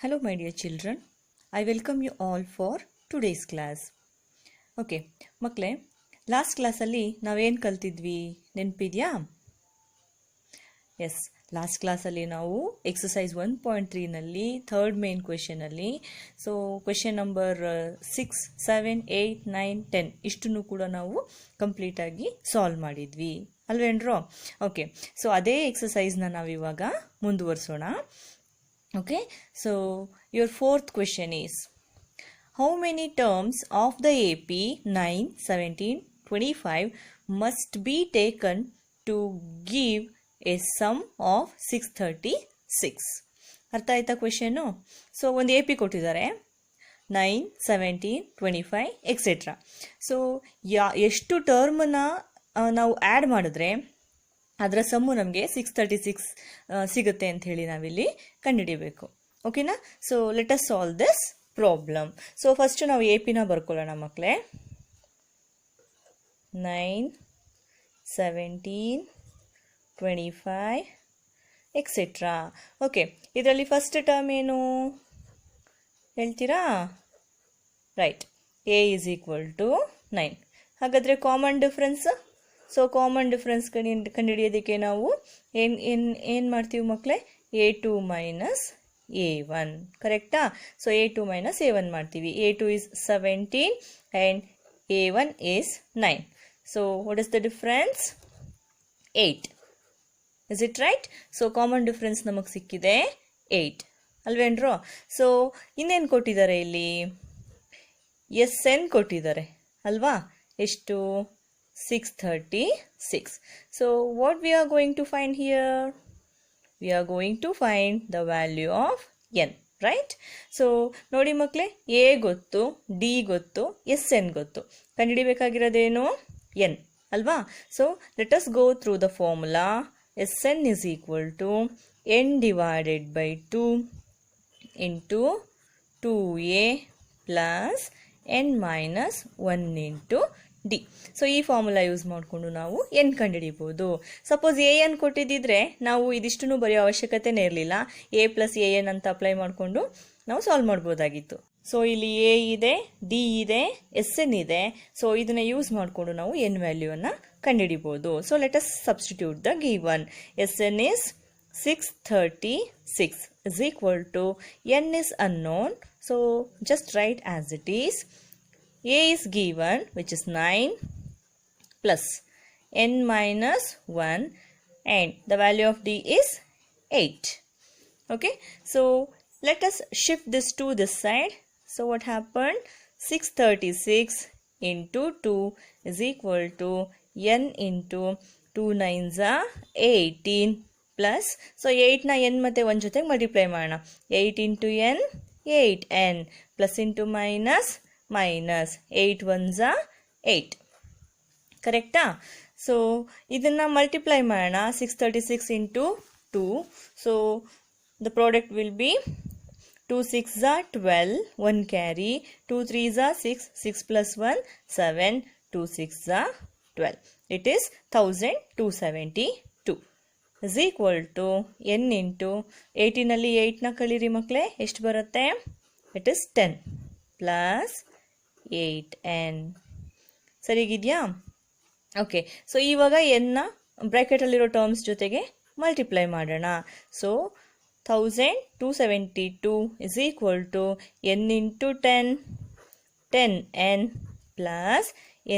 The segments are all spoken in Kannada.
Hello my dear children, I welcome you all for today's class. Okay, ಮಕ್ಕಳೇ ಲಾಸ್ಟ್ ಕ್ಲಾಸಲ್ಲಿ ನಾವೇನು ಕಲ್ತಿದ್ವಿ ನೆನಪಿದೆಯಾ? ಎಸ್, ಲಾಸ್ಟ್ ಕ್ಲಾಸಲ್ಲಿ ನಾವು ಎಕ್ಸಸೈಸ್ 1.3ನಲ್ಲಿ ಥರ್ಡ್ ಮೇನ್ ಕ್ವೆಶನಲ್ಲಿ ಕ್ವೆಶನ್ ನಂಬರ್ 6, 7, 8, 9, 10 ಇಷ್ಟನ್ನು ಕೂಡ ನಾವು ಕಂಪ್ಲೀಟಾಗಿ ಸಾಲ್ವ್ ಮಾಡಿದ್ವಿ ಅಲ್ವೇನ್ರೋ? ಓಕೆ, ಅದೇ ಎಕ್ಸಸೈಸ್ನ ನಾವಿವಾಗ ಮುಂದುವರಿಸೋಣ. Okay, so your fourth question is, how many terms of the AP 9, 17, 25 must be taken to give a sum of 636? ಅರ್ಥ ಆಯ್ತಾ ಕ್ವೆಶನ್ನು? ಒಂದು AP ಕೊಟ್ಟಿದ್ದಾರೆ 9, 17, 25 ಎಕ್ಸೆಟ್ರಾ. ಎಷ್ಟು ಟರ್ಮನ್ನ ನಾವು ಆ್ಯಡ್ ಮಾಡಿದ್ರೆ ಅದರ ಸಮ್ಮು ನಮಗೆ 636 ಸಿಗುತ್ತೆ ಅಂತ ಹೇಳಿ ನಾವಿಲ್ಲಿ ಕಂಡುಹಿಡಿಯಬೇಕು. ಓಕೆನಾ? Let us solve this problem. First ನಾವು ಎ ಪಿನ ಬರ್ಕೊಳ್ಳೋಣ ಮಕ್ಕಳೇ. 9, 17, 25 ಎಕ್ಸೆಟ್ರಾ. ಓಕೆ, ಇದರಲ್ಲಿ ಫಸ್ಟ್ ಟರ್ಮ್ ಏನು ಹೇಳ್ತೀರಾ? Right, A is equal to 9. ಹಾಗಾದರೆ ಕಾಮನ್ ಡಿಫ್ರೆನ್ಸ್? ಕಾಮನ್ ಡಿಫ್ರೆನ್ಸ್ ಕಂಡುಹಿಡಿಯೋದಕ್ಕೆ ನಾವು ಏನು ಮಾಡ್ತೀವಿ ಮಕ್ಕಳೇ? A2 ಮೈನಸ್ A1, ಕರೆಕ್ಟಾ? A2 ಮೈನಸ್ A1 ಮಾಡ್ತೀವಿ. A2 is 17 and A1 is 9. What is the difference? 8. Is it right? Common difference ನಮಗೆ ಸಿಕ್ಕಿದೆ 8 ಅಲ್ವೇನ್ರೋ? ಇನ್ನೇನು ಕೊಟ್ಟಿದ್ದಾರೆ ಇಲ್ಲಿ? SN ಕೊಟ್ಟಿದ್ದಾರೆ ಅಲ್ವಾ? ಎಷ್ಟು? 636. What we are going to find here? We are going to find the value of n, right? ನೋಡಿ ಮಕ್ಕಳೇ, A ಗೊತ್ತು, D ಗೊತ್ತು, SN ಗೊತ್ತು. ಕಂಡುಹಿಡಿಬೇಕಾಗಿರೋದೇನು? n ಅಲ್ವಾ? let us go through the formula. SN is equal to n divided by 2 into 2A plus n minus 1 into D. ಈ ಫಾರ್ಮುಲಾ ಯೂಸ್ ಮಾಡಿಕೊಂಡು ನಾವು ಎನ್ ಕಂಡುಹಿಡಿಬೋದು. ಸಪೋಸ್ ಎ ಎನ್ ಕೊಟ್ಟಿದ್ದಿದ್ರೆ ನಾವು ಇದಿಷ್ಟನ್ನು ಬರೆಯೋ ಅವಶ್ಯಕತೆನೇ ಇರಲಿಲ್ಲ. ಎ ಪ್ಲಸ್ ಎ ಎನ್ ಅಂತ ಅಪ್ಲೈ ಮಾಡಿಕೊಂಡು ನಾವು ಸಾಲ್ವ್ ಮಾಡ್ಬೋದಾಗಿತ್ತು. ಇಲ್ಲಿ ಎ ಇದೆ, ಡಿ ಇದೆ, ಎಸ್ ಎನ್ ಇದೆ. ಇದನ್ನ ಯೂಸ್ ಮಾಡಿಕೊಂಡು ನಾವು ಎನ್ ವ್ಯಾಲ್ಯೂವನ್ನು ಕಂಡುಹಿಡಿಬೋದು. Let us substitute the given. S N is 636 is equal to n is unknown. Just write as it is. A is given, which is 9 plus n minus 1, and the value of D is 8. Okay, let us shift this to this side. What happened? 636 into 2 is equal to n into 2 9s are 18 plus 8 na n ಮತ್ತೆ 1 ಜೊತೆಗೆ ಮಲ್ಟಿಪ್ಲೈ ಮಾಡೋಣ. 8 into n 8n plus into minus 8 ones are 8. ಕರೆಕ್ಟಾ? ಇದನ್ನ ಮಲ್ಟಿಪ್ಲೈ ಮಾಡೋಣ. 636 into 2. The product will be 2 6s are 12, 1 carry, 2 3s are 6, 6 plus 1 7, 2 6s are 12. It is 1272 is equal to n into 18 ನಲ್ಲಿ 8 ನ ಕಳೀರಿ ಮಕ್ಕಳೇ, ಎಷ್ಟು ಬರುತ್ತೆ? It is 10 plus 8n. ಸರಿಗಿದೆಯಾ? Okay, ಇವಾಗ ಎನ್ನ ಬ್ರ್ಯಾಕೆಟಲ್ಲಿರೋ ಟರ್ಮ್ಸ್ ಜೊತೆಗೆ ಮಲ್ಟಿಪ್ಲೈ ಮಾಡೋಣ. 1272 is equal to n into 10, 10n plus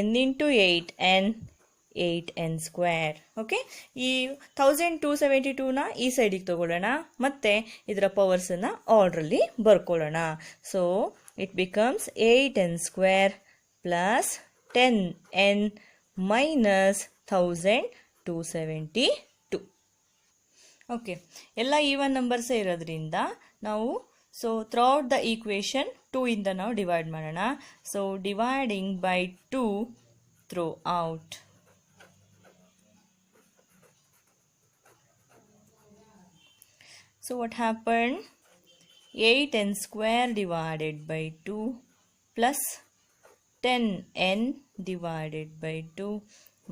n into 8n, 8n square. Okay, ಈ 1272ನ ಈ ಸೈಡಿಗೆ ತಗೊಳ್ಳೋಣ, ಮತ್ತೆ ಇದರ ಪವರ್ಸನ್ನು ಆರ್ಡ್ರಲ್ಲಿ ಬರ್ಕೊಳ್ಳೋಣ. It becomes 8n square plus 10n minus 1272. Okay, ಎಲ್ಲ ಈವನ್ ನಂಬರ್ಸೇ ಇರೋದ್ರಿಂದ ನಾವು ಥ್ರೂಔಟ್ ದ ಈಕ್ವೇಶನ್ 2 ಇಂದ ನಾವು ಡಿವೈಡ್ ಮಾಡೋಣ. Dividing by 2 throughout. What happened? 8n square divided by 2 plus 10n divided by 2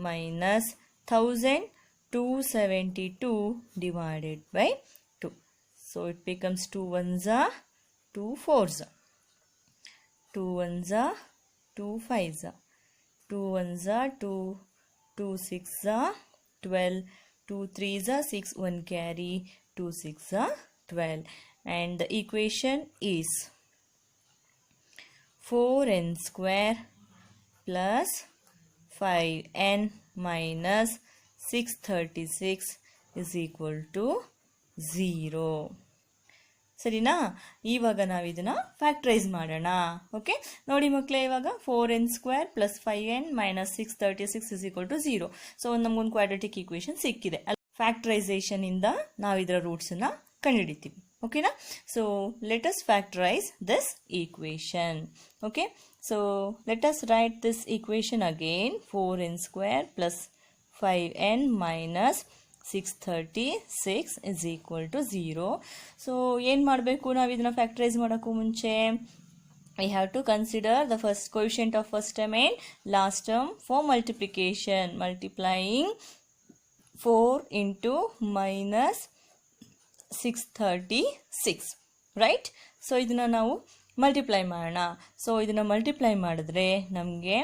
minus 1272 divided by 2. So it becomes 2 ones are 2 4s, 2 1s, 2 5s, 2 1s, 2, 2 6s, 12, 2 3s, 6, 1 carry, 2 6s, 12. And the equation is 4n square plus 5n minus 636 is equal to 0. ಸರಿನಾ? ಇವಾಗ ನಾವು ಇದನ್ನ ಫ್ಯಾಕ್ಟರೈಸ್ ಮಾಡೋಣ. ಓಕೆ, ನೋಡಿ ಮಕ್ಕಳೇ, ಇವಾಗ 4n square plus 5n minus 636 is equal to 0. So ನಮಗೊಂದು ಕ್ವಾಡ್ರಾಟಿಕ್ ಈಕ್ವೇಶನ್ ಸಿಕ್ಕಿದೆ. ಫ್ಯಾಕ್ಟರೈಸೇಷನ್ ಇಂದ ನಾವು ಇದರ ರೂಟ್ಸ್ ನ ಕಂಡುಹಿಡಿತೀವಿ. ಓಕೆನಾ? So let us factorize this equation. Okay, so let us write this equation again. 4n square plus 5n minus 636 is equal to 0. So ಏನು ಮಾಡಬೇಕು ನಾವು ಇದನ್ನ ಫ್ಯಾಕ್ಟರೈಸ್ ಮಾಡೋಕ್ಕೂ ಮುಂಚೆ? We have to consider the first coefficient of first term and last term for multiplication. Multiplying 4 into minus 636, right? So ಇದನ್ನ ನಾವು ಮಲ್ಟಿಪ್ಲೈ ಮಾಡೋಣ. ಸೊ ಇದನ್ನ ಮಲ್ಟಿಪ್ಲೈ ಮಾಡಿದ್ರೆ ನಮಗೆ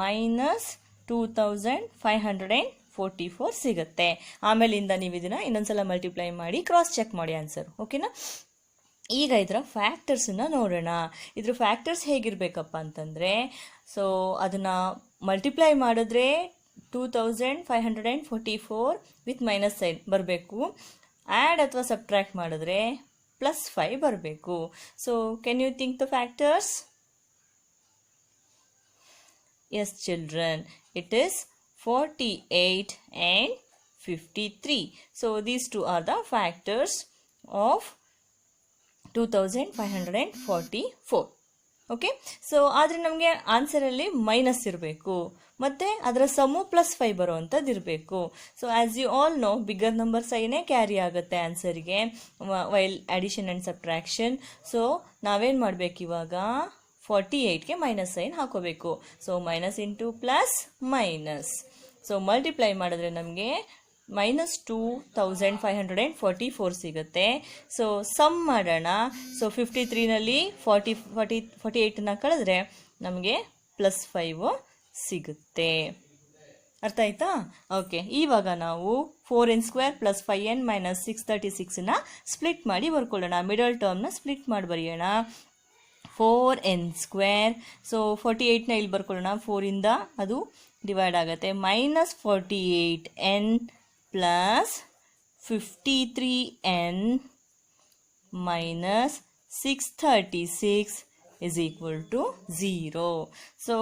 ಮೈನಸ್ 2544 ಸಿಗುತ್ತೆ. ಆಮೇಲಿಂದ ನೀವು ಇದನ್ನ ಇನ್ನೊಂದ್ಸಲ ಮಲ್ಟಿಪ್ಲೈ ಮಾಡಿ ಕ್ರಾಸ್ ಚೆಕ್ ಮಾಡಿ ಆನ್ಸರ್. ಓಕೆನಾ? ಈಗ ಇದರ ಫ್ಯಾಕ್ಟರ್ಸನ್ನ ನೋಡೋಣ. ಇದ್ರ ಫ್ಯಾಕ್ಟರ್ಸ್ ಹೇಗಿರ್ಬೇಕಪ್ಪ ಅಂತಂದರೆ, ಸೊ ಅದನ್ನು ಮಲ್ಟಿಪ್ಲೈ ಮಾಡಿದ್ರೆ 2544 ವಿತ್ ಮೈನಸ್ ಸೈನ್ ಬರಬೇಕು. ಆ್ಯಡ್ ಅಥವಾ ಸಬ್ಟ್ರ್ಯಾಕ್ಟ್ ಮಾಡಿದ್ರೆ +5 ಬರಬೇಕು. So can you think the factors? Yes, children, it is 48 and 53. So these two are the factors of 2544. Okay, so ಆದರೆ ನಮಗೆ ಆನ್ಸರಲ್ಲಿ ಮೈನಸ್ ಇರಬೇಕು ಮತ್ತು ಅದರ ಸಮ್ಮು +5 ಬರುವಂಥದ್ದು ಇರಬೇಕು. So as you all know, bigger number ಸೈನೇ ಕ್ಯಾರಿ ಆಗುತ್ತೆ ಆನ್ಸರ್ಗೆ while addition and subtraction. So ನಾವೇನು ಮಾಡಬೇಕು ಇವಾಗ? 48ಗೆ ಮೈನಸ್ ಸೈನ್ ಹಾಕೋಬೇಕು. So minus into plus minus. So multiply ಮಾಡಿದ್ರೆ ನಮಗೆ ಮೈನಸ್ 2544 ಸಿಗುತ್ತೆ. ಸೊ ಸಮ್ ಮಾಡೋಣ. ಸೊ 53ನಲ್ಲಿ 48ನ ಕಳೆದ್ರೆ ನಮಗೆ +5 ಸಿಗುತ್ತೆ. ಅರ್ಥ ಆಯ್ತಾ? ಓಕೆ, ಇವಾಗ ನಾವು 4n square plus 5n minus 636ನ ಸ್ಪ್ಲಿಟ್ ಮಾಡಿ ಬರ್ಕೊಳ್ಳೋಣ. ಮಿಡಲ್ ಟರ್ಮ್ನ ಸ್ಪ್ಲಿಟ್ ಮಾಡಿ ಬರೆಯೋಣ. 4n ಸ್ಕ್ವೇರ್, ಸೊ 48ನ ಇಲ್ಲಿ ಬರ್ಕೊಳ್ಳೋಣ. 4ಇಂದ ಅದು ಡಿವೈಡ್ ಆಗುತ್ತೆ. Minus 48n plus 53n minus 636 is equal to 0. So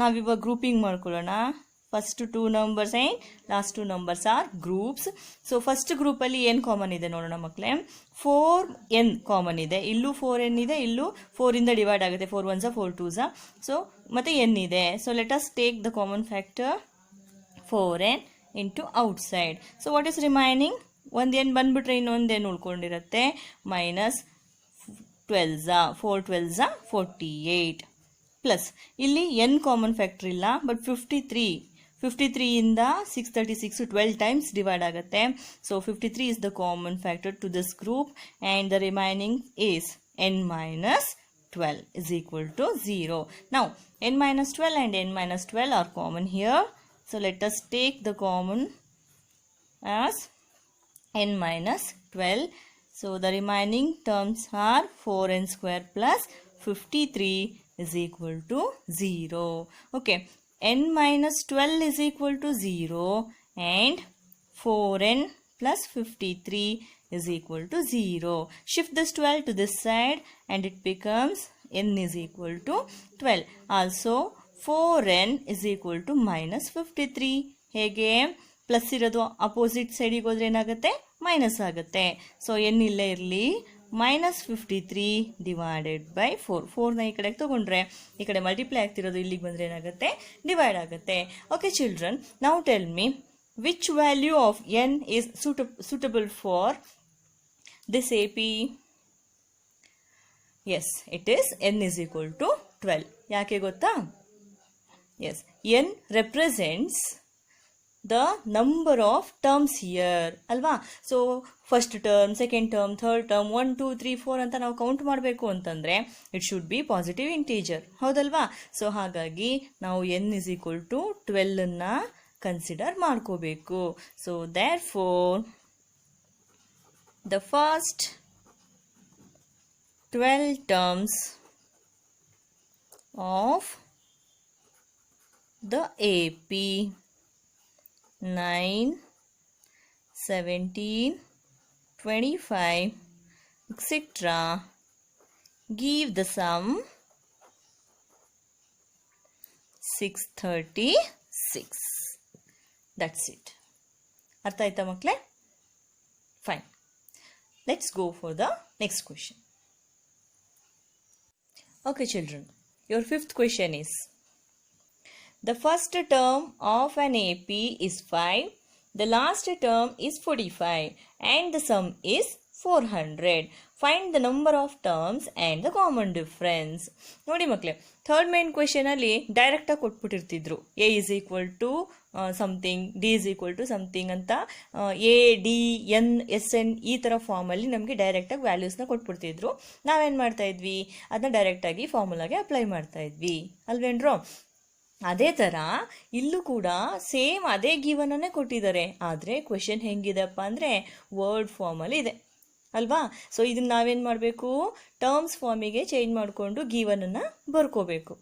ನಾವಿವಾಗ ಗ್ರೂಪಿಂಗ್ ಮಾಡ್ಕೊಳ್ಳೋಣ. First 2 numbers and last 2 numbers are groups. So first ಗ್ರೂಪಲ್ಲಿ ಏನು ಕಾಮನ್ ಇದೆ ನೋಡೋಣ ಮಕ್ಕಳೇ. 4n ಕಾಮನ್ ಇದೆ. ಇಲ್ಲೂ 4n ಇದೆ, ಇಲ್ಲೂ 4ಇಂದ ಡಿವೈಡ್ ಆಗುತ್ತೆ. 4 1s 4 2s. ಸೊ ಮತ್ತೆ n ಇದೆ. So let us take the common factor 4n into outside. So what is remaining? ಒಂದು n ಬಂದ್ಬಿಟ್ರೆ ಇನ್ನೊಂದು n ಉಳ್ಕೊಂಡಿರುತ್ತೆ. ಮೈನಸ್ 12s, 4 12s 48 ಪ್ಲಸ್ ಇಲ್ಲಿ n ಕಾಮನ್ ಫ್ಯಾಕ್ಟರ್ ಇಲ್ಲ, ಬಟ್ 53ಇಂದ 636 12 ಟೈಮ್ಸ್ ಡಿವೈಡ್ ಆಗುತ್ತೆ. So 53 is the common factor to this group and the remaining is n minus 12 is equal to 0. Now n minus 12 and n minus 12 are common here. So let us take the common as n minus 12. So the remaining terms are 4n square plus 53 is equal to 0. Okay, n minus 12 is equal to 0 and 4n plus 53 is equal to 0. Shift this 12 to this side and it becomes n is equal to 12. Also 4n is equal to minus 53. ಹೇಗೆ? ಪ್ಲಸ್ ಇರೋದು ಅಪೋಸಿಟ್ ಸೈಡಿಗೆ ಹೋದ್ರೆ ಏನಾಗುತ್ತೆ? ಮೈನಸ್ ಆಗುತ್ತೆ. ಸೊ n ಇಲ್ಲೇ ಇರಲಿ. ಮೈನಸ್ 53 ಡಿವೈಡೆಡ್ ಬೈ 4ನ ಈ ಕಡೆಗೆ ತೊಗೊಂಡ್ರೆ ಈ ಕಡೆ ಮಲ್ಟಿಪ್ಲೈ ಆಗ್ತಿರೋದು ಇಲ್ಲಿಗೆ ಬಂದರೆ ಏನಾಗುತ್ತೆ? ಡಿವೈಡ್ ಆಗುತ್ತೆ. Okay children, now tell me which value of n is suitable for this AP? Yes, it is n is equal to 12. ಯಾಕೆ ಗೊತ್ತಾ? Yes, n represents the number of terms here ಅಲ್ವಾ. So first term, second term, third term, 1 2 3 4 ಅಂತ ನಾವು ಕೌಂಟ್ ಮಾಡಬೇಕು ಅಂತಂದರೆ it should be positive integer, ಹೌದಲ್ವಾ. ಸೊ ಹಾಗಾಗಿ ನಾವು n is equal to 12 consider ಮಾಡ್ಕೋಬೇಕು. So therefore the first 12 terms of the AP 9, 17, 25, etc. give the sum 636. That's it. ಅರ್ಥ ಆಯ್ತಾ ಮಕ್ಕಳೇ? Fine. Let's go for the next question. Okay children, your fifth question is, the first term of an AP is 5, the last term is 45 and the sum is 400. Find the number of terms and the common difference. ನೋಡಿ ಮಕ್ಕಳೇ, ಥರ್ಡ್ ಮೇನ್ ಕ್ವೆಶನ್ ಅಲ್ಲಿ ಡೈರೆಕ್ಟ್ ಆಗಿ ಕೊಟ್ಬಿಟ್ಟಿರ್ತಿದ್ರು. A is equal to something, D is equal to something ಅಂತ A D N S N ಈ ಥರ ಫಾರ್ಮಲ್ಲಿ ನಮಗೆ ಡೈರೆಕ್ಟಾಗಿ ವ್ಯಾಲ್ಯೂಸ್ನ ಕೊಟ್ಬಿಡ್ತಿದ್ರು. ನಾವೇನು ಮಾಡ್ತಾ ಇದ್ವಿ, ಅದನ್ನ ಡೈರೆಕ್ಟಾಗಿ ಫಾರ್ಮುಲಾಗೆ ಅಪ್ಲೈ ಮಾಡ್ತಾ ಇದ್ವಿ ಅಲ್ವೇನ್ರೋ. ಅದೇ ಥರ ಇಲ್ಲೂ ಕೂಡ ಸೇಮ್ ಅದೇ ಗಿವನನ್ನೇ ಕೊಟ್ಟಿದ್ದಾರೆ, ಆದರೆ ಕ್ವೆಶನ್ ಹೆಂಗಿದೆಪ್ಪ ಅಂದರೆ ವರ್ಡ್ ಫಾರ್ಮಲ್ಲಿ ಇದೆ ಅಲ್ವಾ. ಸೊ ಇದನ್ನ ನಾವೇನು ಮಾಡಬೇಕು, ಟರ್ಮ್ಸ್ ಫಾರ್ಮಿಗೆ ಚೇಂಜ್ ಮಾಡಿಕೊಂಡು ಗಿವನನ್ನು ಬರ್ಕೋಬೇಕು.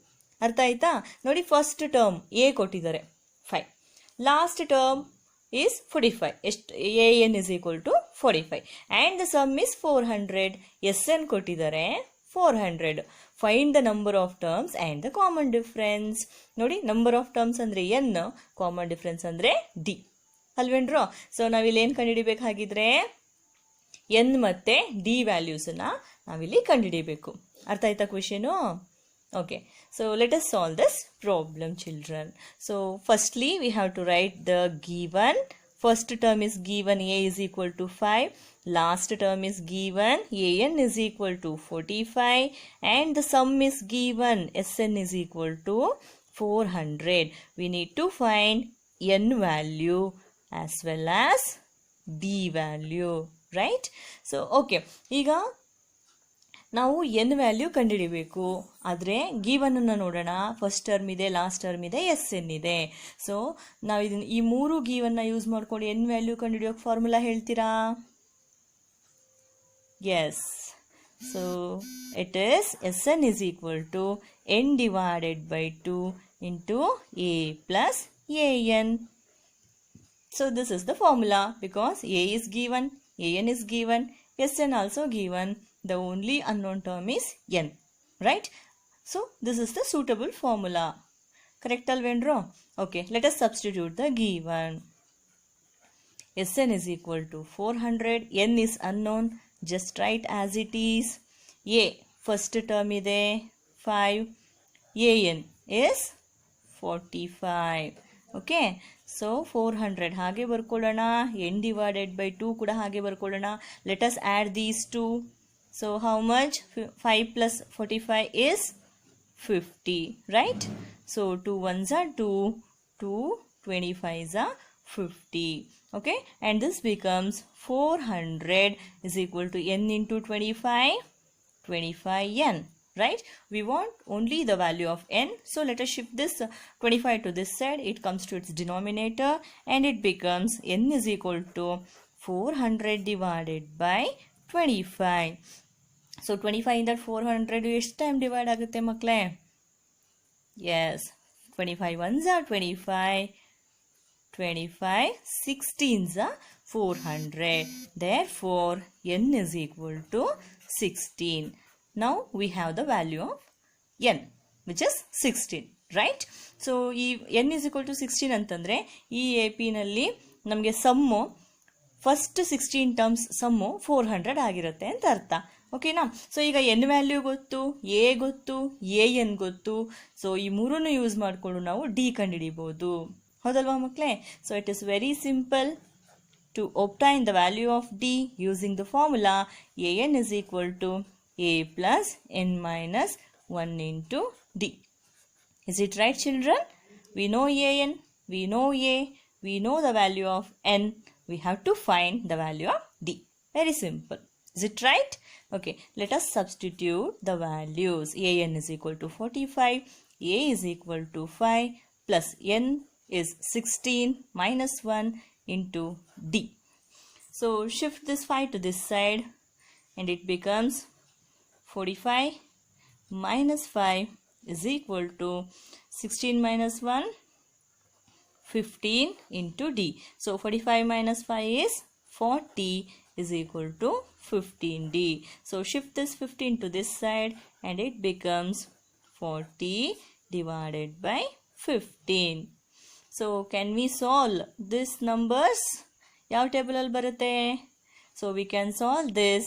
ಅರ್ಥ ಆಯ್ತಾ? ನೋಡಿ, ಫಸ್ಟ್ ಟರ್ಮ್ ಎ ಕೊಟ್ಟಿದ್ದಾರೆ 5, ಲಾಸ್ಟ್ ಟರ್ಮ್ ಈಸ್ 45. ಎಷ್ಟು? A N is equal to 45 and the sum is 400. S N ಕೊಟ್ಟಿದ್ದಾರೆ 400. Find the number of terms and the common difference. ನೋಡಿ, ನಂಬರ್ ಆಫ್ ಟರ್ಮ್ಸ್ ಅಂದರೆ ಎನ್, ಕಾಮನ್ ಡಿಫ್ರೆನ್ಸ್ ಅಂದರೆ ಡಿ ಅಲ್ವೇನ್ರೋ. ಸೊ ನಾವಿಲ್ಲಿ ಏನು ಕಂಡುಹಿಡಿಬೇಕಾಗಿದ್ರೆ ಎನ್ ಮತ್ತು ಡಿ ವ್ಯಾಲ್ಯೂಸನ್ನು ನಾವಿಲ್ಲಿ ಕಂಡುಹಿಡಿಬೇಕು. ಅರ್ಥ ಆಯ್ತಾ question? Okay, so let us solve this problem children. So firstly we have to write the given. First term is given a is equal to 5, last term is given an is equal to 45 and the sum is given sn is equal to 400. We need to find n value as well as d value, right? So okay, ಈಗ ನಾವು ಎನ್ ವ್ಯಾಲ್ಯೂ ಕಂಡುಹಿಡಿಬೇಕು. ಆದರೆ ಗಿವನನ್ನು ನೋಡೋಣ. ಫಸ್ಟ್ ಟರ್ಮ್ ಇದೆ, ಲಾಸ್ಟ್ ಟರ್ಮ್ ಇದೆ, ಎಸ್ ಎನ್ ಇದೆ. ಸೊ ನಾವು ಇದನ್ನು ಈ ಮೂರು ಗಿವನ್ನ ಯೂಸ್ ಮಾಡ್ಕೊಂಡು ಎನ್ ವ್ಯಾಲ್ಯೂ ಕಂಡುಹಿಡಿಯೋಕೆ ಫಾರ್ಮುಲಾ ಹೇಳ್ತೀರಾ? Yes. So it is S N is equal to N divided by 2 into A plus A N. So this is the formula because A is given, A N is given, S N also given. The only unknown term is n, right? So this is the suitable formula. Correct alvendro? Okay, let us substitute the given. Sn is equal to 400, n is unknown, just write as it is. A first term ide 5, an is 45. Okay, so 400 ಹಾಗೆ ಬರ್ಕೊಳ್ಳೋಣ, n divided by 2 ಕೂಡ ಹಾಗೆ ಬರ್ಕೊಳ್ಳೋಣ. Let us add these two. So how much? 5 plus 45 is 50, right? So 2 ones are 2, 2 25s are 50. Okay, and this becomes 400 is equal to n into 25, 25n, right? We want only the value of n, so let us shift this 25 to this side. It comes to its denominator and it becomes n is equal to 400 divided by 25. So 25 ಇಂದ 400 ಎಷ್ಟು ಟೈಮ್ ಡಿವೈಡ್ ಆಗುತ್ತೆ ಮಕ್ಕಳೇ? Yes, 25 ones are 25, 25 16s are 400. Therefore n is equal to 16. Now we have the value of n which is 16, right? So ಈ n is equal to 16 ಅಂತಂದರೆ ಈ ಎ ಪಿನಲ್ಲಿ ನಮಗೆ ಸಮ್ಮು ಫಸ್ಟ್ 16 ಟರ್ಮ್ಸ್ ಸಮ್ಮು 400 ಆಗಿರುತ್ತೆ ಅಂತ ಅರ್ಥ. ಓಕೆನಾ? ಸೊ ಈಗ ಎನ್ ವ್ಯಾಲ್ಯೂ ಗೊತ್ತು, ಎ ಗೊತ್ತು, ಎ ಎನ್ ಗೊತ್ತು. ಸೊ ಈ ಮೂರನ್ನು ಯೂಸ್ ಮಾಡಿಕೊಂಡು ನಾವು ಡಿ ಕಂಡುಹಿಡಿಬೋದು, ಹೌದಲ್ವಾ ಮಕ್ಕಳೇ? So it is very simple to obtain the value of D using the formula A N is equal to A plus N minus 1 into D. Is it right children? We know an, we know a, we know the value of n, we have to find the value of d. Very simple. Is it right? Okay, let us substitute the values. An is equal to 45, a is equal to 5, plus n is 16 minus 1 into d. So shift this 5 to this side and it becomes 45 minus 5 is equal to 16 minus 1, 15 into d. So 45 minus 5 is 40 is equal to 15d. So shift this 15 to this side and it becomes 40 divided by 15. So can we solve these numbers? Yav table al barutte? So we can solve this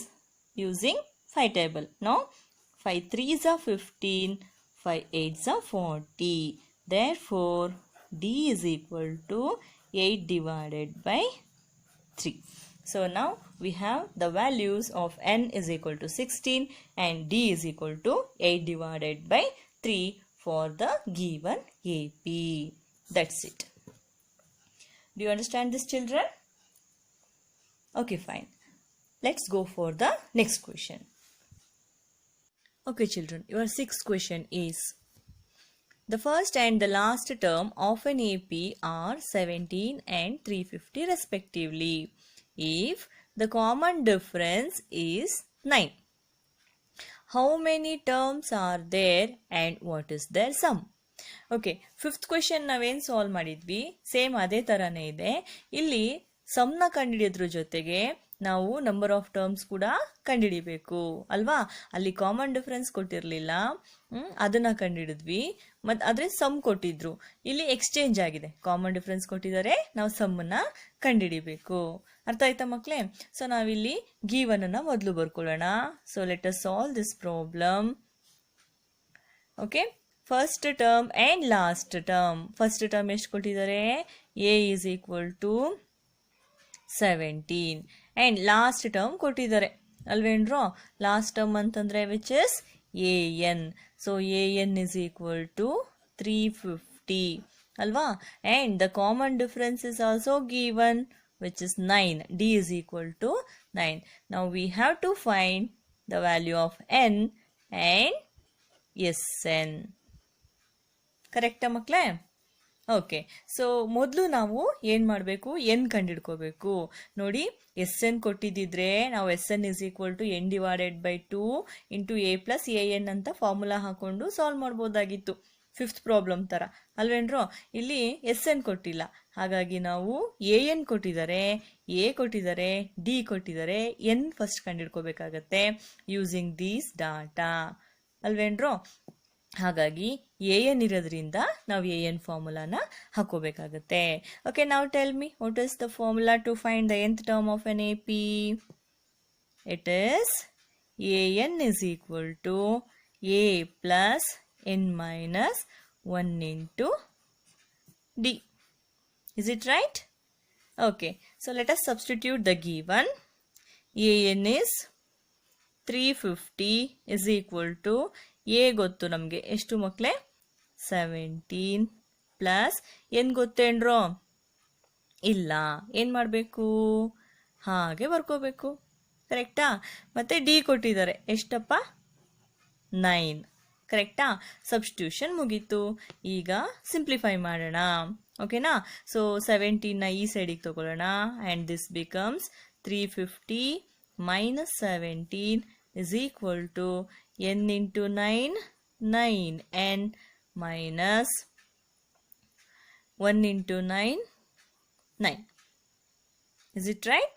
using 5 table. No? 5 3s are 15, 5 8s are 40. Therefore, d is equal to 8 divided by 3. So now we have the values of n is equal to 16 and d is equal to 8 divided by 3 for the given AP. That's it. Do you understand this, children? Okay, fine. Let's go for the next question. Okay, children, your sixth question is: the first and the last term of an AP are 17 and 350 respectively, if the common difference is 9. How many terms are there and what is their sum? Okay, fifth question ನಾವೇನು ಸಾಲ್ವ್ ಮಾಡಿದ್ವಿ ಸೇಮ್ ಅದೇ ಥರನೇ ಇದೆ. ಇಲ್ಲಿ ಸಮ್ನ ಕಂಡುಹಿಡಿಯೋದ್ರ ಜೊತೆಗೆ ನಾವು ನಂಬರ್ ಆಫ್ ಟರ್ಮ್ಸ್ ಕೂಡ ಕಂಡುಹಿಡಿಬೇಕು ಅಲ್ವಾ. ಅಲ್ಲಿ ಕಾಮನ್ ಡಿಫ್ರೆನ್ಸ್ ಕೊಟ್ಟಿರಲಿಲ್ಲ, ಅದನ್ನು ಕಂಡುಹಿಡಿದ್ವಿ. ಮತ್ತು ಆದರೆ ಸಮ್ ಕೊಟ್ಟಿದ್ರು. ಇಲ್ಲಿ ಎಕ್ಸ್ಚೇಂಜ್ ಆಗಿದೆ, ಕಾಮನ್ ಡಿಫ್ರೆನ್ಸ್ ಕೊಟ್ಟಿದ್ದಾರೆ, ನಾವು ಸಮ್ಮನ್ನು ಕಂಡುಹಿಡಿಬೇಕು. ಅರ್ಥ ಆಯ್ತಾ ಮಕ್ಕಳೇ? ಸೊ ನಾವಿಲ್ಲಿ ಗಿವನನ್ನು ಮೊದಲು ಬರ್ಕೊಳ್ಳೋಣ. So let us solve this problem. Okay, first term and last term. First term ಎಷ್ಟು ಕೊಟ್ಟಿದ್ದಾರೆ? A is equal to 17 and last term ಕೊಟ್ಟಿದ್ದಾರೆ ಅಲ್ವೇನ್ರೋ. ಲಾಸ್ಟ್ ಟರ್ಮ್ ಅಂತಂದರೆ which is A N. So A N is equal to 350 ಅಲ್ವಾ. And the common difference is also given which is 9. D is equal to 9. Now we have to find the value of N and S N. ಕರೆಕ್ಟಾ ಮಕ್ಕಳೇ? ಓಕೆ, ಸೊ ಮೊದಲು ನಾವು ಏನು ಮಾಡಬೇಕು? ಎನ್ ಕಂಡುಹಿಡ್ಕೋಬೇಕು. ನೋಡಿ, ಎಸ್ ಎನ್ ಕೊಟ್ಟಿದ್ದಿದ್ರೆ ನಾವು S N is equal to N divided by 2 into A plus A N ಅಂತ ಫಾರ್ಮುಲಾ ಹಾಕೊಂಡು ಸಾಲ್ವ್ ಮಾಡ್ಬೋದಾಗಿತ್ತು, ಫಿಫ್ತ್ ಪ್ರಾಬ್ಲಮ್ ಥರ ಅಲ್ವೇನ್ರೋ. ಇಲ್ಲಿ ಎಸ್ ಎನ್ ಕೊಟ್ಟಿಲ್ಲ, ಹಾಗಾಗಿ ನಾವು ಎ ಎನ್ ಕೊಟ್ಟಿದ್ದಾರೆ, ಎ ಕೊಟ್ಟಿದ್ದಾರೆ, ಡಿ ಕೊಟ್ಟಿದ್ದಾರೆ, ಎನ್ ಫಸ್ಟ್ ಕಂಡುಹಿಡ್ಕೋಬೇಕಾಗತ್ತೆ ಯೂಸಿಂಗ್ ದೀಸ್ ಡಾಟಾ ಅಲ್ವೇನ್ರೋ. ಹಾಗಾಗಿ ಎ ಎನ್ ಇರೋದ್ರಿಂದ ನಾವು ಎ ಎನ್ ಫಾರ್ಮುಲಾನ ಹಾಕೋಬೇಕಾಗತ್ತೆ. ಓಕೆ, ನಾವು tell me what is the formula to find the nth term of an A P? It is A N is equal to A plus N minus 1 into D. Is it right? Okay, so let us substitute the given. A N is 350 is equal to A ಗೊತ್ತು ನಮಗೆ ಎಷ್ಟು ಮಕ್ಕಳೇ? 17 ಪ್ಲಸ್ ಏನು ಗೊತ್ತೇನ್ರೋ? ಇಲ್ಲ, ಏನು ಮಾಡಬೇಕು? ಹಾಗೆ ಬರ್ಕೋಬೇಕು. ಕರೆಕ್ಟಾ? ಮತ್ತು ಡಿ ಕೊಟ್ಟಿದ್ದಾರೆ ಎಷ್ಟಪ್ಪ? 9. ಕರೆಕ್ಟಾ? ಸಬ್ಸ್ಟಿಟ್ಯೂಷನ್ ಮುಗೀತು. ಈಗ ಸಿಂಪ್ಲಿಫೈ ಮಾಡೋಣ. ಓಕೆನಾ? ಸೊ 17ನ ಈ ಸೈಡಿಗೆ ತಗೊಳ್ಳೋಣ. And this becomes 350 minus 17 is equal to n into 9, 9n minus 1 into 9, 9. Is it right?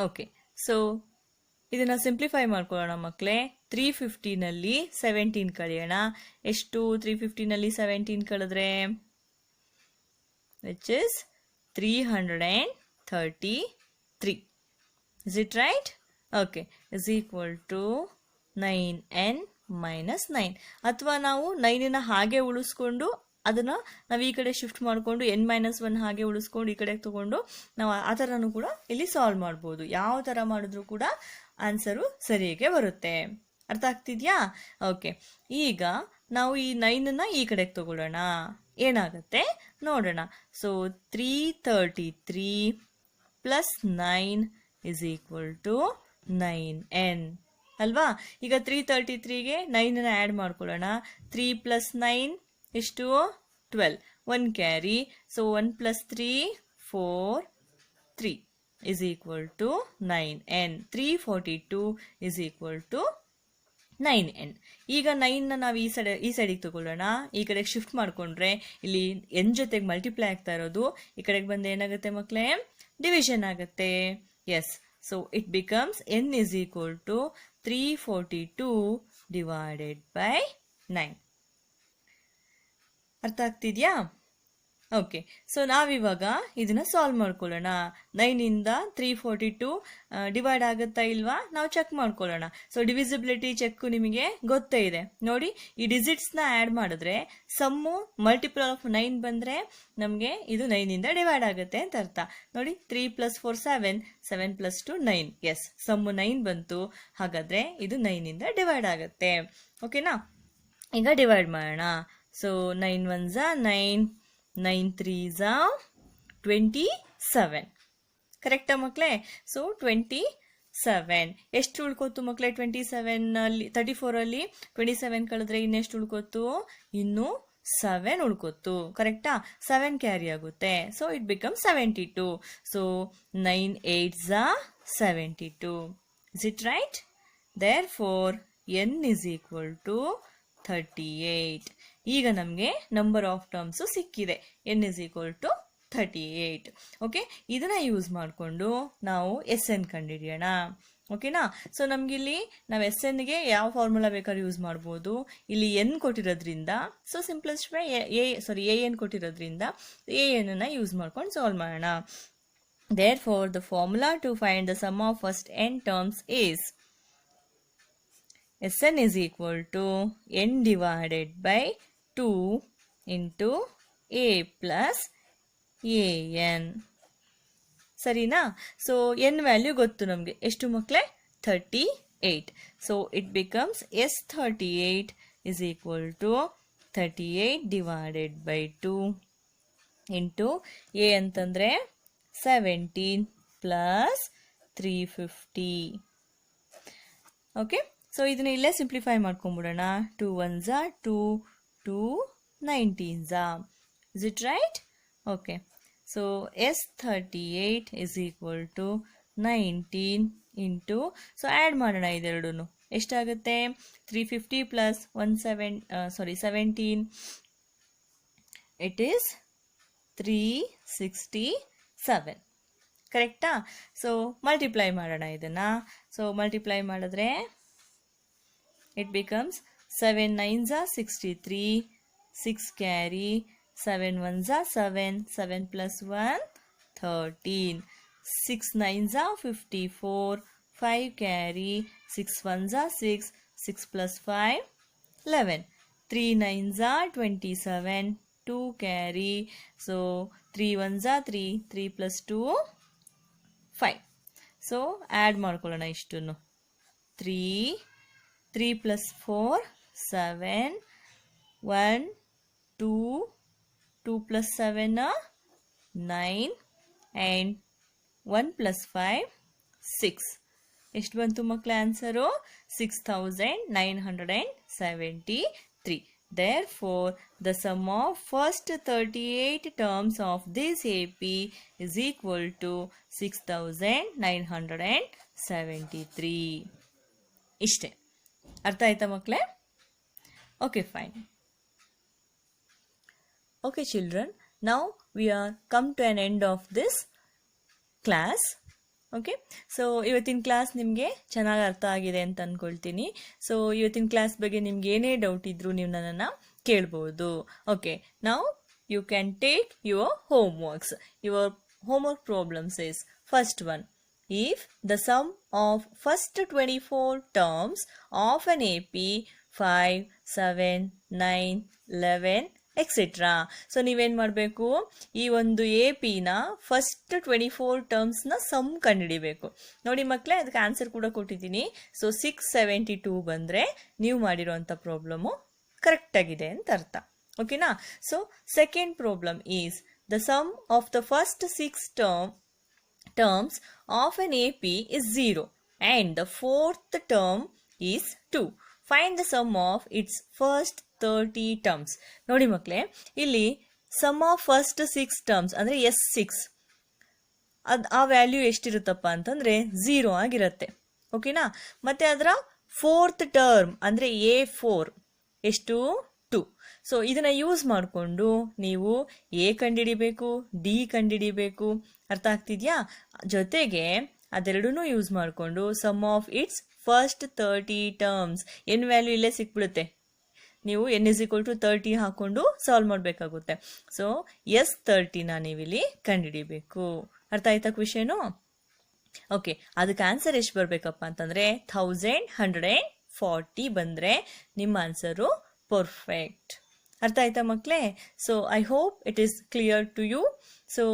Okay, so ಇದನ್ನು ಸಿಂಪ್ಲಿಫೈ ಮಾಡ್ಕೊಳ್ಳೋಣ ಮಕ್ಕಳೇ. 350ನಲ್ಲಿ 17 ಕಳೆಯೋಣ. ಎಷ್ಟು? 350ನಲ್ಲಿ 17 ಕಳೆದ್ರೆ which is 333. Is it right? Okay, is equal to 9n minus 9. ಅಥವಾ ನಾವು 9ನ ಹಾಗೆ ಉಳಿಸ್ಕೊಂಡು ಅದನ್ನು ನಾವು ಈ ಕಡೆ ಶಿಫ್ಟ್ ಮಾಡಿಕೊಂಡು n-1 ಹಾಗೆ ಉಳಿಸ್ಕೊಂಡು ಈ ಕಡೆಗೆ ತಗೊಂಡು ನಾವು ಆ ಥರನೂ ಕೂಡ ಇಲ್ಲಿ ಸಾಲ್ವ್ ಮಾಡ್ಬೋದು. ಯಾವ ಥರ ಮಾಡಿದ್ರೂ ಕೂಡ ಆನ್ಸರು ಸರಿಯಾಗಿ ಬರುತ್ತೆ. ಅರ್ಥ ಆಗ್ತಿದ್ಯಾ? ಓಕೆ, ಈಗ ನಾವು ಈ 9ನ ಈ ಕಡೆಗೆ ತಗೊಳ್ಳೋಣ. ಏನಾಗುತ್ತೆ ನೋಡೋಣ. So 333 plus 9 is equal to 9n ಅಲ್ವಾ. ಈಗ 333ಗೆ 9ನ ಆ್ಯಡ್ ಮಾಡ್ಕೊಳ್ಳೋಣ. 3 ಪ್ಲಸ್ 9 ಎಷ್ಟು 12, 1 carry. So 1 plus 3 4 3 is equal to 9n. 342 is equal to 9n. ಈಗ 9ನ ನಾವು ಈ ಸೈಡಿಗೆ ತಗೊಳ್ಳೋಣ. ಈ ಕಡೆಗೆ ಶಿಫ್ಟ್ ಮಾಡಿಕೊಂಡ್ರೆ ಇಲ್ಲಿ n ಜೊತೆಗೆ ಮಲ್ಟಿಪ್ಲೈ ಆಗ್ತಾ ಇರೋದು ಈ ಕಡೆಗೆ ಬಂದು ಏನಾಗುತ್ತೆ ಮಕ್ಕಳೇ, ಡಿವಿಷನ್ ಆಗುತ್ತೆ. Yes, so it becomes n is equal to 342 divided by 9. ಅರ್ಥ ಆಗ್ತಿದ್ಯಾ? ಓಕೆ, ಸೊ ನಾವಿವಾಗ ಇದನ್ನ ಸಾಲ್ವ್ ಮಾಡ್ಕೊಳ್ಳೋಣ. 9ಇಂದ 342 ಡಿವೈಡ್ ಆಗುತ್ತಾ ಇಲ್ವಾ ನಾವು ಚೆಕ್ ಮಾಡ್ಕೊಳ್ಳೋಣ. ಸೊ ಡಿವಿಸಿಬಿಲಿಟಿ ಚೆಕ್ ನಿಮಗೆ ಗೊತ್ತೇ ಇದೆ ನೋಡಿ. ಈ ಡಿಜಿಟ್ಸ್ನ ಆ್ಯಡ್ ಮಾಡಿದ್ರೆ ಸಮ್ಮು ಮಲ್ಟಿಪಲ್ ಆಫ್ 9 ಬಂದರೆ ನಮಗೆ ಇದು 9ಇಂದ ಡಿವೈಡ್ ಆಗುತ್ತೆ ಅಂತ ಅರ್ಥ. ನೋಡಿ 3 + 4 7, 7 + 2 9. ಎಸ್, ಸಮ್ಮು 9 ಬಂತು. ಹಾಗಾದರೆ ಇದು 9ಇಂದ ಡಿವೈಡ್ ಆಗುತ್ತೆ. ಓಕೆನಾ? ಈಗ ಡಿವೈಡ್ ಮಾಡೋಣ. So 9 1s 9, 9 3s 27. ಕರೆಕ್ಟಾ ಮಕ್ಕಳೇ? ಸೊ 27 ಎಷ್ಟು ಉಳ್ಕೋತು ಮಕ್ಕಳೇ? 27 34 27 ಕಳೆದ್ರೆ ಇನ್ನೆಷ್ಟು ಉಳ್ಕೋತು? ಇನ್ನು 7 ಉಳ್ಕೋತು. ಕರೆಕ್ಟಾ? 7 ಕ್ಯಾರಿ ಆಗುತ್ತೆ. So it become 72. So 9 8s 72. Is it right? Therefore n is equal to 38. ಈಗ ನಮಗೆ ನಂಬರ್ ಆಫ್ ಟರ್ಮ್ಸು ಸಿಕ್ಕಿದೆ. n is equal to 38. Okay, ಇದನ್ನ ಯೂಸ್ ಮಾಡಿಕೊಂಡು ನಾವು SN ಕಂಡುಹಿಡಿಯೋಣ. ಓಕೆನಾ? ಸೊ ನಮಗಿಲ್ಲಿ ನಾವು SNಗೆ ಯಾವ ಫಾರ್ಮುಲಾ ಬೇಕಾದ್ರೂ ಯೂಸ್ ಮಾಡ್ಬೋದು. ಇಲ್ಲಿ n ಕೊಟ್ಟಿರೋದ್ರಿಂದ ಸೊ ಸಿಂಪ್ಲೆಸ್ಟ್ ವೇ AN ಕೊಟ್ಟಿರೋದ್ರಿಂದ AN ಅನ್ನ ಯೂಸ್ ಮಾಡ್ಕೊಂಡು ಸಾಲ್ವ್ ಮಾಡೋಣ. Therefore the formula to find the sum of first n terms is Sn is equal to n divided by 2 into a plus an. ಸರಿನಾ? ಸೊ n ವ್ಯಾಲ್ಯೂ ಗೊತ್ತು ನಮಗೆ. ಎಷ್ಟು ಮಕ್ಕಳೇ? 38. So it becomes S38 is equal to 38 divided by 2 into a ಅಂತಂದರೆ 17 plus 350. ಓಕೆ, ಸೊ ಇದನ್ನ ಇಲ್ಲೇ ಸಿಂಪ್ಲಿಫೈ ಮಾಡ್ಕೊಂಡ್ಬಿಡೋಣ. 2 1s 2, 2 19s. Is it right? Okay, so S38 is equal to 19 into, ಸೊ ಆ್ಯಡ್ ಮಾಡೋಣ ಇದೆರಡೂ. ಎಷ್ಟಾಗುತ್ತೆ? 350 plus 17, ಇಟ್ ಈಸ್ 367. ಕರೆಕ್ಟಾ? ಸೊ ಮಲ್ಟಿಪ್ಲೈ ಮಾಡೋಣ ಇದನ್ನ. ಸೊ ಮಲ್ಟಿಪ್ಲೈ ಮಾಡಿದ್ರೆ it becomes 7 9s 63, 6 carry, 7 1s 7, 7 plus 1 13, 6 9s 54, 5 carry, 6 1s 6, 6 plus 5 11, 3 9s 27, 2 carry, so 3 1s 3, 3 plus 2 5. So add ಮಾಡ್ಕೊಳ್ಳೋಣ ಇಷ್ಟನ್ನು. 3 plus 4 7, 1 2, 2 plus 7 9 and 1 plus 5 6. ಎಷ್ಟು ಬಂತು ಮಕ್ಕಳ answer? 6973. Therefore, the sum of first 38 terms of this AP is equal to 6973. ಇಷ್ಟೇ. ಅರ್ಥ ಆಯ್ತಾ ಮಕ್ಕಳೇ? Okay, fine. Okay children, now we are come to an end of this class. Okay, so ಇವತ್ತಿನ ಕ್ಲಾಸ್ ನಿಮಗೆ ಚೆನ್ನಾಗಿ ಅರ್ಥ ಆಗಿದೆ ಅಂತ ಅಂದ್ಕೊಳ್ತೀನಿ. ಸೊ ಇವತ್ತಿನ ಕ್ಲಾಸ್ ಬಗ್ಗೆ ನಿಮ್ಗೆ ಏನೇ ಡೌಟ್ ಇದ್ರೂ ನೀವು ನನ್ನನ್ನು ಕೇಳ್ಬೋದು. Okay, now you can take your homeworks. Your homework problems is first one. If the sum of first 24 terms of an AP 5, 7, 9, 11, etc. So ನೀವೇನು ಮಾಡಬೇಕು? ಈ ಒಂದು AP-ನ ಫಸ್ಟ್ 24 ಟರ್ಮ್ಸ್ನ ಸಮ್ ಕಂಡುಹಿಡಿಬೇಕು. ನೋಡಿ ಮಕ್ಕಳೇ, ಅದಕ್ಕೆ ಆನ್ಸರ್ ಕೂಡ ಕೊಟ್ಟಿದ್ದೀನಿ. ಸೊ 672 ಬಂದರೆ ನೀವು ಮಾಡಿರೋಂಥ ಪ್ರಾಬ್ಲಮ್ಮು ಕರೆಕ್ಟ್ ಆಗಿದೆ ಅಂತ ಅರ್ಥ. ಓಕೆನಾ? So second problem is the sum of the first 6 terms of an AP is 0 and the fourth term is 2. Find the sum of its first 30 terms. ನೋಡಿ ಮಕ್ಕಳೇ, ಇಲ್ಲಿ ಸಮ್ ಆಫ್ ಫಸ್ಟ್ 6 ಟರ್ಮ್ಸ್ ಅಂದರೆ S6 ಆ ವ್ಯಾಲ್ಯೂ ಎಷ್ಟಿರುತ್ತಪ್ಪ ಅಂತಂದರೆ 0 ಆಗಿರುತ್ತೆ. ಓಕೆನಾ? ಮತ್ತು ಅದರ ಫೋರ್ತ್ ಟರ್ಮ್ ಅಂದರೆ A4 ಎಷ್ಟು? 2. ಸೊ ಇದನ್ನು ಯೂಸ್ ಮಾಡಿಕೊಂಡು ನೀವು ಎ ಕಂಡುಹಿಡಿಬೇಕು, ಡಿ ಕಂಡುಹಿಡಿಬೇಕು. ಅರ್ಥ ಆಗ್ತಿದೆಯಾ? ಜೊತೆಗೆ ಅದೆರಡೂ ಯೂಸ್ ಮಾಡಿಕೊಂಡು sum of its first 30 terms n value ಇಲ್ಲೇ ಸಿಕ್ಬಿಡುತ್ತೆ. ನೀವು n=30 ಹಾಕೊಂಡು ಸಾಲ್ವ್ ಮಾಡಬೇಕಾಗುತ್ತೆ. ಸೊ S30ನ ನೀವಿಲ್ಲಿ ಕಂಡುಹಿಡಿಬೇಕು. ಅರ್ಥ ಆಯ್ತಾ ಕ್ವೆಶ್ಚನು? ಓಕೆ, ಅದಕ್ಕೆ ಆನ್ಸರ್ ಎಷ್ಟು ಬರಬೇಕಪ್ಪ ಅಂತಂದರೆ 1140 ಬಂದರೆ ನಿಮ್ಮ ಆನ್ಸರು ಪರ್ಫೆಕ್ಟ್. ಅರ್ಥ ಆಯ್ತಾ ಮಕ್ಕಳೇ? So I hope it is clear to you. So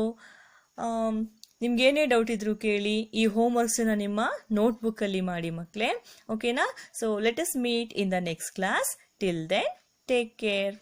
ನಿಮ್ಗೇನೇ ಡೌಟ್ ಇದ್ರೂ ಕೇಳಿ. ಈ ಹೋಮ್ ವರ್ಕ್ಸನ್ನ ನಿಮ್ಮ ನೋಟ್ಬುಕ್ಕಲ್ಲಿ ಮಾಡಿ ಮಕ್ಕಳೇ. ಓಕೆನಾ? So let us meet in the next class. Till then take care.